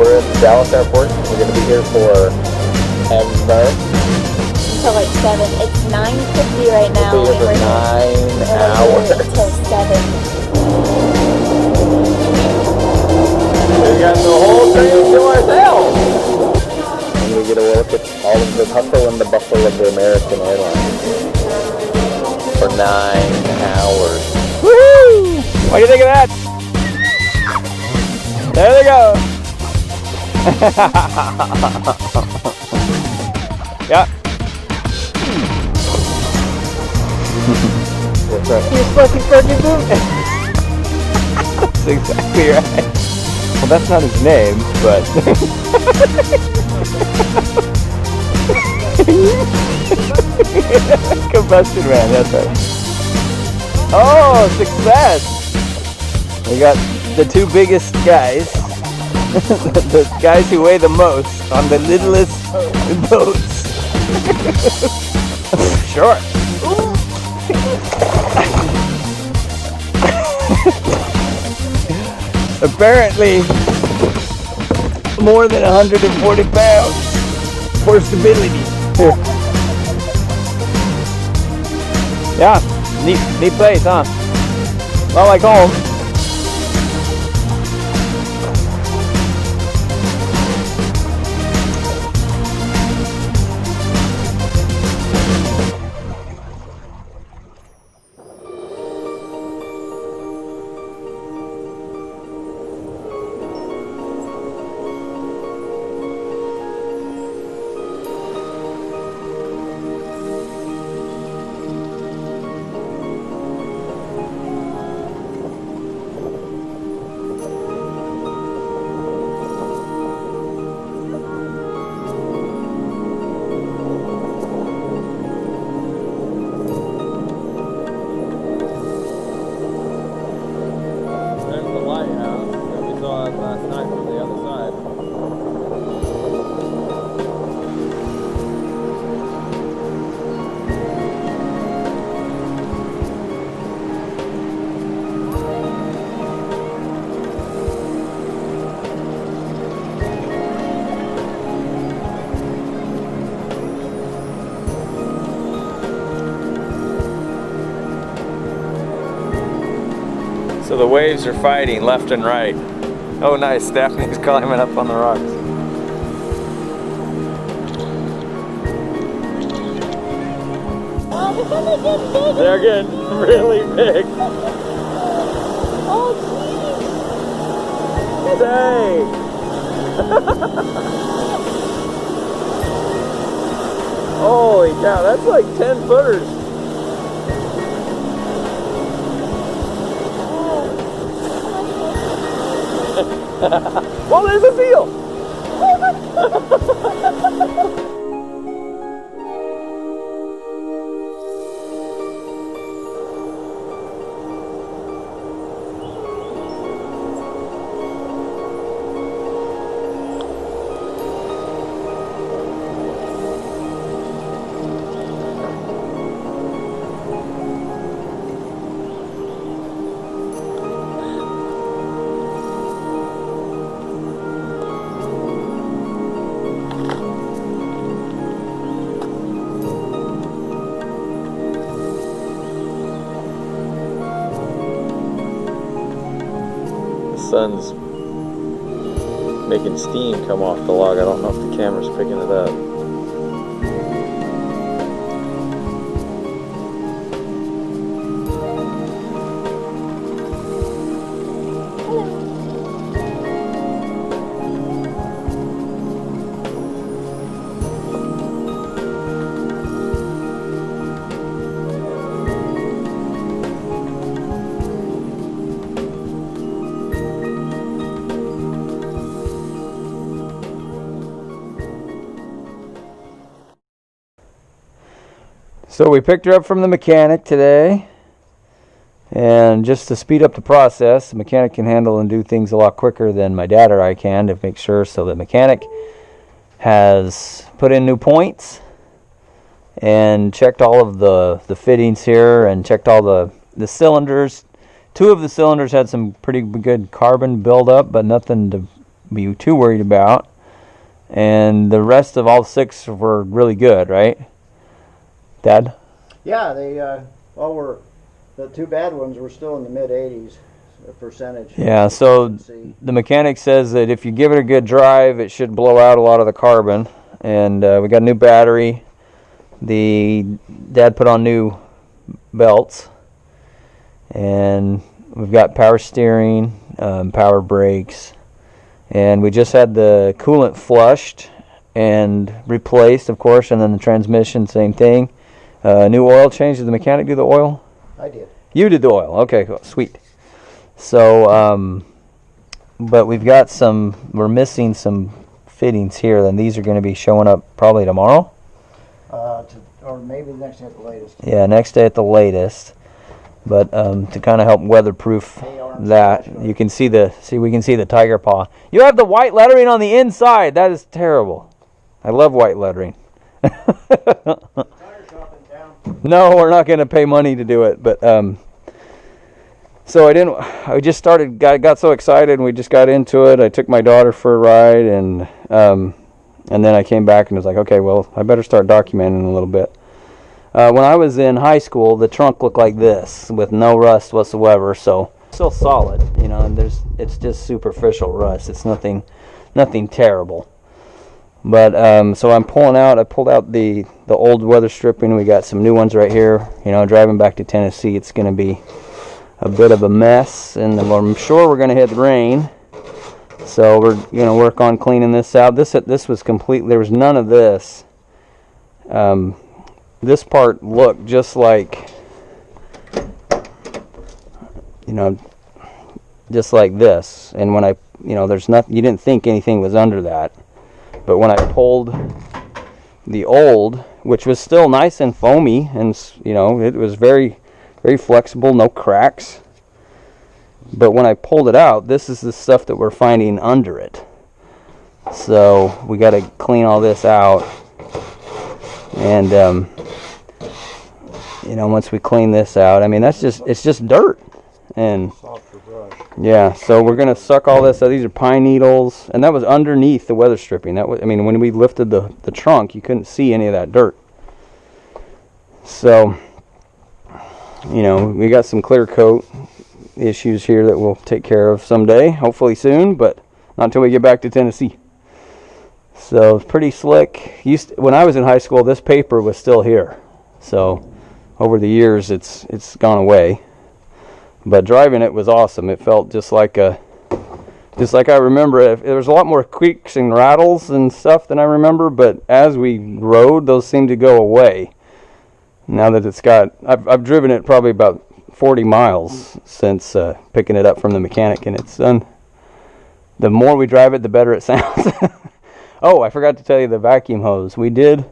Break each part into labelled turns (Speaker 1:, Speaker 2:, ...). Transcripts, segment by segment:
Speaker 1: We're at Dallas Airport. We're going to be here for ever.
Speaker 2: Until like 7. It's 9:50 right now.
Speaker 1: We'll be here for 9 hours.
Speaker 2: Until 7.
Speaker 1: We got the whole train to ourselves. And we get to look at all of the hustle and the bustle of the American Airlines for 9 hours.
Speaker 3: Woo! What do you think of that? There they go. Yeah.
Speaker 1: That's right.
Speaker 3: You fucking boom. That's exactly right. Well, that's not his name, but. Combustion man, that's right. Oh, success! We got the two biggest guys, the guys who weigh the most on the littlest boats. Sure. Apparently, more than 140 pounds for stability. Here. Yeah, neat place, huh? Not like home. So the waves are fighting left and right. Oh nice, Daphne's climbing up on the rocks.
Speaker 2: Oh, they're gonna get big.
Speaker 3: They're getting really big.
Speaker 2: Oh, jeez.
Speaker 3: Dang! Holy cow, that's like 10 footers. Well, there's a seal! Sun's making steam come off the log. I don't know if the camera's picking it up. So we picked her up from the mechanic today, and just to speed up the process, the mechanic can handle and do things a lot quicker than my dad or I can to make sure. So the mechanic has put in new points and checked all of the fittings here and checked all the cylinders. Two of the cylinders had some pretty good carbon buildup, but nothing to be too worried about. And the rest of all 6 were really good, right, Dad?
Speaker 4: Yeah, they the 2 bad ones were still in the mid-80s percentage.
Speaker 3: Yeah, so the mechanic says that if you give it a good drive, it should blow out a lot of the carbon. And we got a new battery. Dad put on new belts, and we've got power steering, power brakes, and we just had the coolant flushed and replaced, of course, and then the transmission, same thing. New oil change. Did the mechanic do the oil?
Speaker 4: I did.
Speaker 3: You did the oil. Okay, cool. Sweet. So, but we've got we're missing some fittings here, and these are going to be showing up probably tomorrow.
Speaker 4: Or maybe next day at the latest.
Speaker 3: Yeah, next day at the latest. But to kind of help weatherproof that, you can we can see the tiger paw. You have the white lettering on the inside. That is terrible. I love white lettering. No, we're not going to pay money to do it. But so I just got so excited, and we just got into it. I took my daughter for a ride, and then I came back and was like, okay, well, I better start documenting a little bit. When I was in high school, the trunk looked like this with no rust whatsoever, so still solid, and it's just superficial rust. It's nothing terrible. But so I pulled out the old weather stripping. We got some new ones right here. Driving back to Tennessee, it's going to be a bit of a mess, and I'm sure we're going to hit rain. So we're going to work on cleaning this out. This was complete. There was none of this. This part looked just like, just like this. And when there's nothing, you didn't think anything was under that. But when I pulled the old, which was still nice and foamy, and it was very, very flexible, no cracks. But when I pulled it out, this is the stuff that we're finding under it. So we got to clean all this out. And once we clean this out, it's just dirt. And yeah, so we're gonna suck all this out. These are pine needles, and that was underneath the weather stripping. That was, when we lifted the trunk, you couldn't see any of that dirt. So, we got some clear coat issues here that we'll take care of someday, hopefully soon, but not until we get back to Tennessee. So it's pretty slick. When I was in high school, this paper was still here. So over the years, it's gone away. But driving it was awesome. It felt just like I remember it. There was a lot more creaks and rattles and stuff than I remember, but as we rode, those seemed to go away. Now that I've driven it probably about 40 miles since picking it up from the mechanic, and it's done. The more we drive it, the better it sounds. Oh, I forgot to tell you the vacuum hose. We did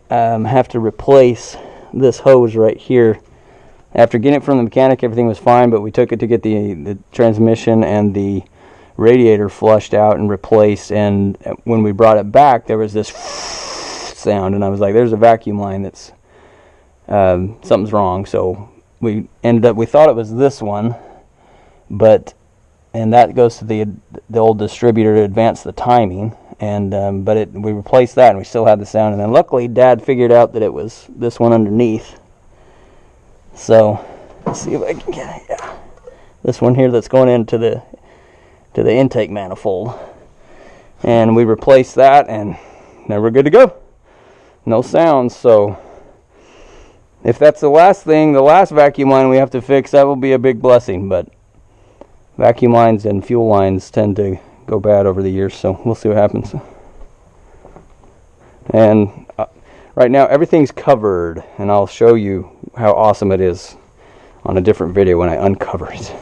Speaker 3: have to replace this hose right here. After getting it from the mechanic, everything was fine, but we took it to get the transmission and the radiator flushed out and replaced, and when we brought it back, there was this sound, and I was like, there's a vacuum line that's something's wrong. So we thought it was this one, and that goes to the old distributor to advance the timing, and we replaced that, and we still had the sound, and then luckily Dad figured out that it was this one underneath. So let's see if I can get it. Yeah, this one here that's going into the intake manifold, and we replaced that, and now we're good to go. No sounds. So if that's the last vacuum line we have to fix, that will be a big blessing. But vacuum lines and fuel lines tend to go bad over the years, so we'll see what happens. And right now everything's covered, and I'll show you how awesome it is on a different video when I uncover it.